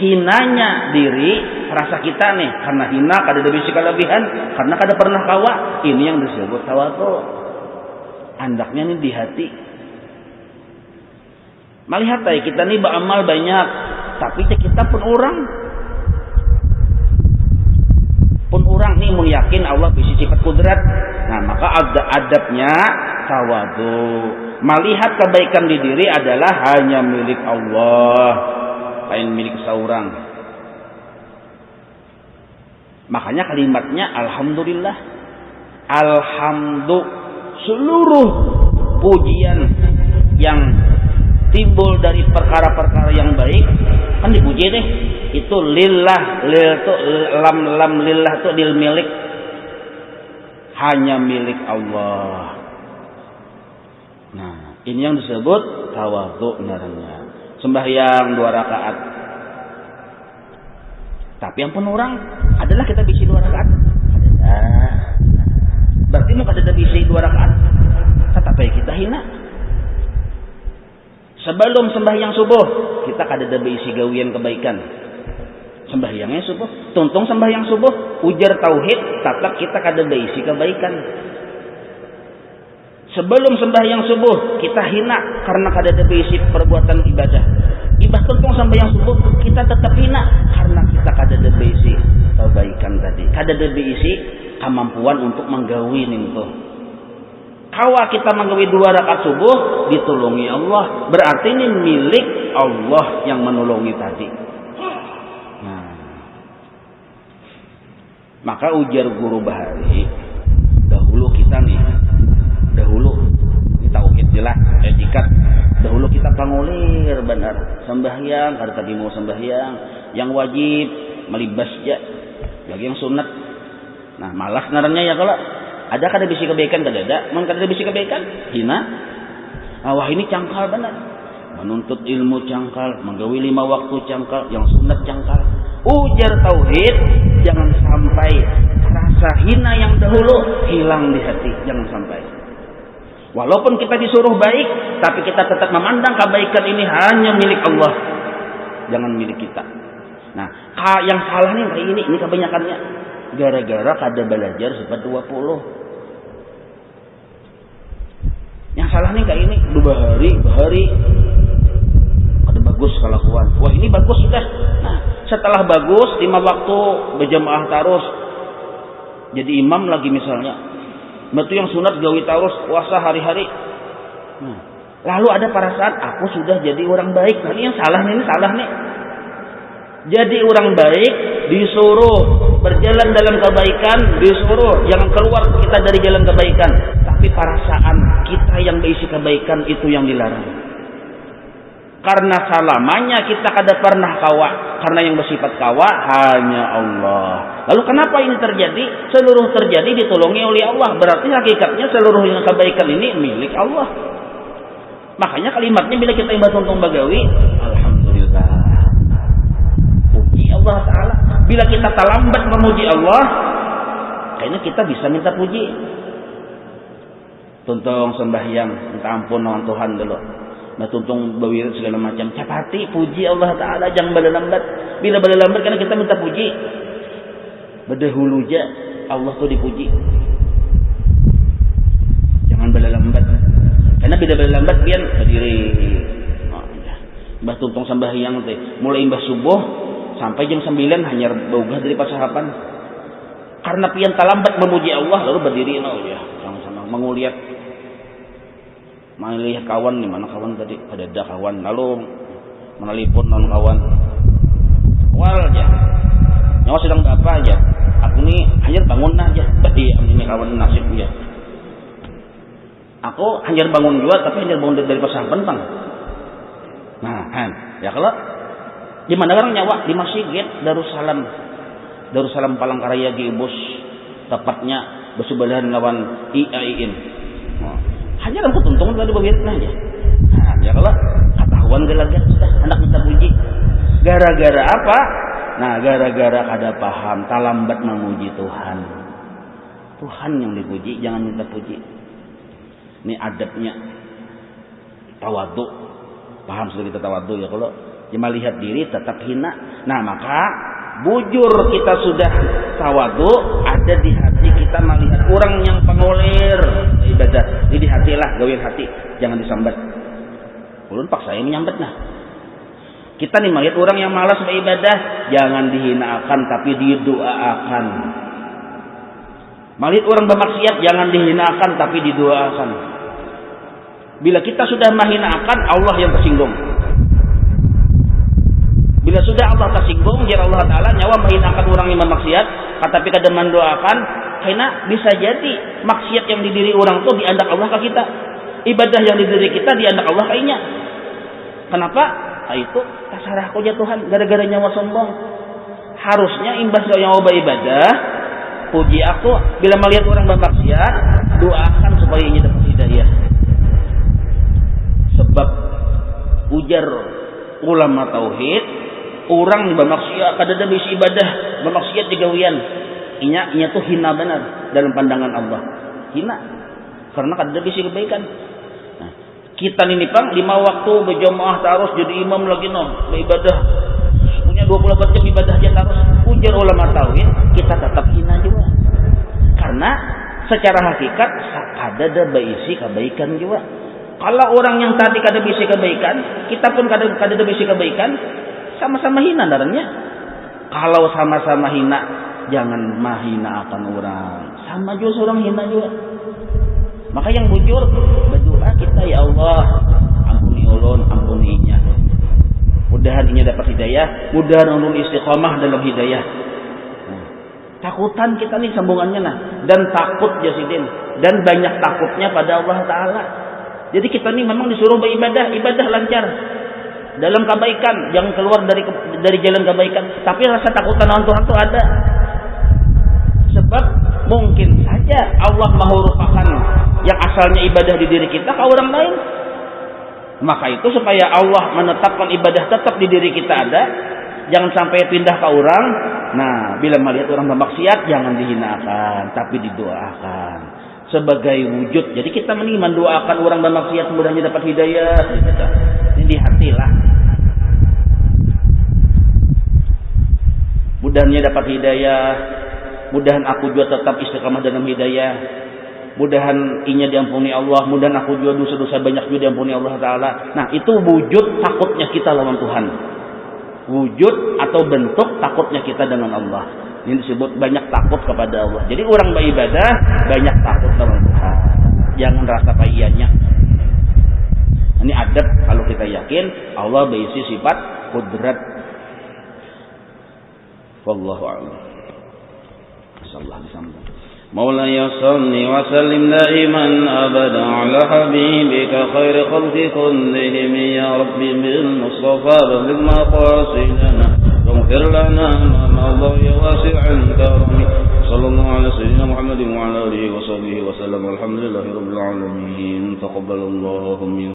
hinanya diri rasa kita nih, karena hina kada bisi kelebihan, karena kada pernah kawa, ini yang disebut tawadhu. Andaknya nih di hati. Melihat kita nih beramal banyak, tapi kita pun orang nih mau yakin Allah bisa sifat kudrat. Nah, maka adabnya tawadhu. Melihat kebaikan di diri adalah hanya milik Allah, lain milik seorang. Makanya kalimatnya alhamdulillah. Seluruh pujian yang timbul dari perkara-perkara yang baik kan dipuji deh. Itu lillah, lam lillah itu dil milik, hanya milik Allah. Nah, ini yang disebut tawadhu ngarannya. Sembahyang 2 rakaat. Tapi yang pun orang adalah kita bisi 2 rakaat. Berarti mau kada bisi 2 rakaat, tetapi kita hina. Sebelum sembahyang subuh, kita kada bisi gawian kebaikan. Sembahyangnya subuh, tuntung sembahyang subuh, ujar tauhid, tatap kita kada bisi kebaikan. Sebelum sembahyang subuh kita hina karena kada bisi perbuatan ibadah. Ibadah tuntung sembahyang subuh kita tetap hina karena kita kada bisi kebaikan tadi. Kada bisi kemampuan untuk menggawi itu. Kawa kita menggawi 2 rakaat subuh ditolongi Allah, berarti ini milik Allah yang menolongi tadi. Nah, maka ujar guru Bahari, dahulu ini tauhid jelas, etikat. Dahulu kita pangulir benar sembahyang, kada tadi mau sembahyang yang wajib melibas ya, lagi yang sunat. Nah, malas ngarannya ya kalau ada kada bisi kebaikan kada ada, mun kada bisi kebaikan hina. Wah ini cangkal benar. Menuntut ilmu cangkal, menggawi 5 waktu cangkal, yang sunat cangkal. Ujar tauhid, jangan sampai rasa hina yang dahulu hilang di hati, jangan sampai. Walaupun kita disuruh baik, tapi kita tetap memandang kebaikan ini hanya milik Allah, jangan milik kita. Nah, yang salah nih kayak ini kebanyakannya gara-gara kada belajar sifat 20. Yang salah nih kayak ini, bahari kada bagus kelakuan. Wah ini bagus sudah. Nah, setelah bagus 5 waktu berjamaah terus, jadi imam lagi misalnya. Betul yang sunat gawi terus puasa hari-hari. Nah, lalu ada perasaan aku sudah jadi orang baik. Nah, ini yang salah nih. Jadi orang baik disuruh berjalan dalam kebaikan, disuruh jangan keluar kita dari jalan kebaikan. Tapi perasaan kita yang berisi kebaikan itu yang dilarang. Karena salamanya kita kada pernah kawa, karena yang bersifat kawa hanya Allah. Lalu kenapa ini terjadi? Seluruh terjadi ditolongi oleh Allah. Berarti hakikatnya seluruh yang kebaikan ini milik Allah. Makanya kalimatnya bila kita ibadah tuntung bagawi, alhamdulillah, puji Allah Ta'ala. Bila kita terlambat memuji Allah, kayaknya kita bisa minta puji. Tuntung sembahyang, minta ampun sama Tuhan dulu. Nah tuntung bawir segala macam, capati puji Allah Ta'ala, jangan lambat. Bila lambat karena kita minta puji, berdahulu aja Allah tuh dipuji, jangan lambat. Karena bila lambat biar berdiri. Mbah tuntung sembahyang teh mulai mbah subuh sampai jam 9 hanya baugah dari pasahapan. Karena pian terlambat memuji Allah lalu berdiri ya sama-sama menguliat. Melihat kawan di mana kawan tadi, ada kawan, lalu menelpon non kawan. Awal aja, nyawa sedang apa aja. Aku nih hanya bangun aja, tadi ini kawan nasib ya. Aku hanya bangun juga, tapi hanya bangun dari pasar bentang. Nah, ya kalau di mana orang nyawa di masjid Darussalam Palangkaraya Gibus, tepatnya bersebelahan lawan IAIN. Hanya aku tuntung tadi begitu aja. Nah, ya kalau ketahuan gelagat sudah anak minta puji. Gara-gara apa? Nah, gara-gara kada paham, talambat memuji Tuhan. Tuhan yang dipuji, jangan minta puji. Ini adabnya tawadhu. Paham sudah kita tawadhu ya kalau cuma lihat diri tetap hina. Nah, maka bujur kita sudah tawadu, ada di hati kita melihat orang yang pengoler ibadah. Jadi hatilah, gawin hati, jangan disambat. Ulun paksa yang menyambat nah. Kita nih melihat orang yang malas beribadah, jangan dihinakan tapi didoakan. Melihat orang bermaksiat, jangan dihinakan tapi didoakan. Bila kita sudah menghinakan, Allah yang tersinggung. Bila sudah Allah tersinggung, jika Allah Ta'ala nyawa menghinakan orang yang bermaksiat, tapi kadang mendoakan, karena bisa jadi maksiat yang di diri orang itu diandak Allah ke kita. Ibadah yang di diri kita diandak Allah kayaknya. Kenapa? Nah, itu tasarah aku ya Tuhan, gara-gara nyawa sombong. Harusnya imbas nyawa beribadah, puji aku, bila melihat orang bermaksiat, doakan supaya ia dapat hidayah. Sebab ujar ulama tauhid, orang bermaksiat kadang bisa ibadah, bermaksiat digawian. Inya tuh hina benar dalam pandangan Allah. Hina. Karena kadang bisa kebaikan. Nah, kita ini Pang 5 waktu berjamaah terus jadi imam lagi beribadah. Punya 24 jam ibadah aja terus. Ujar ulama tauhid, kita tetap hina juga. Karena secara hakikat ada berisi kebaikan juga. Kalau orang yang tadi kada bisa kebaikan, kita pun kada bisa kebaikan, sama-sama hina darahnya. Kalau sama-sama hina, jangan mahina akan orang. Sama juga seorang hina juga. Maka yang bujur berdoa kita, ya Allah, ampuni ulun, ampuninya. Mudahan inya dapat hidayah, mudahan ulun istiqamah dalam hidayah. Nah, takutan kita nih sambungannya nah, dan takut Jasidin, dan banyak takutnya pada Allah Ta'ala. Jadi kita ini memang disuruh beribadah, ibadah lancar dalam kebaikan, jangan keluar dari jalan kebaikan. Tapi rasa takutan orang Tuhan itu ada. Sebab mungkin saja Allah menghurufakan yang asalnya ibadah di diri kita ke orang lain. Maka itu supaya Allah menetapkan ibadah tetap di diri kita ada, jangan sampai pindah ke orang. Nah, bila melihat orang bermaksiat, jangan dihinakan, tapi didoakan. Sebagai wujud. Jadi kita mendoakan orang bermaksiat semuanya dapat hidayah. Ini di hati lah. Mudahannya dapat hidayah. Mudahan aku juga tetap istiqamah dalam hidayah. Mudahan inya diampuni Allah. Mudahan aku juga dosa-dosa banyak juga diampuni Allah Ta'ala. Nah, itu wujud takutnya kita lawan Tuhan. Wujud atau bentuk takutnya kita dengan Allah. Ini disebut banyak takut kepada Allah. Jadi orang beribadah banyak takut sama Tuhan. Jangan rasa payahnya. Ini adab kalau kita yakin Allah berisi sifat kudrat. Wallahu a'lam. Sallallahu alaihi. مولاي صل وسلم دائما أبدا على حبيبك خير خلق كلهم يا ربي بالمصطفى بلغ مقاصدنا واغفر لنا ما مضى يا واسع الكرم صلى الله على سيدنا محمد وعلى آله وصحبه وسلم والحمد لله رب العالمين تقبل الله منكم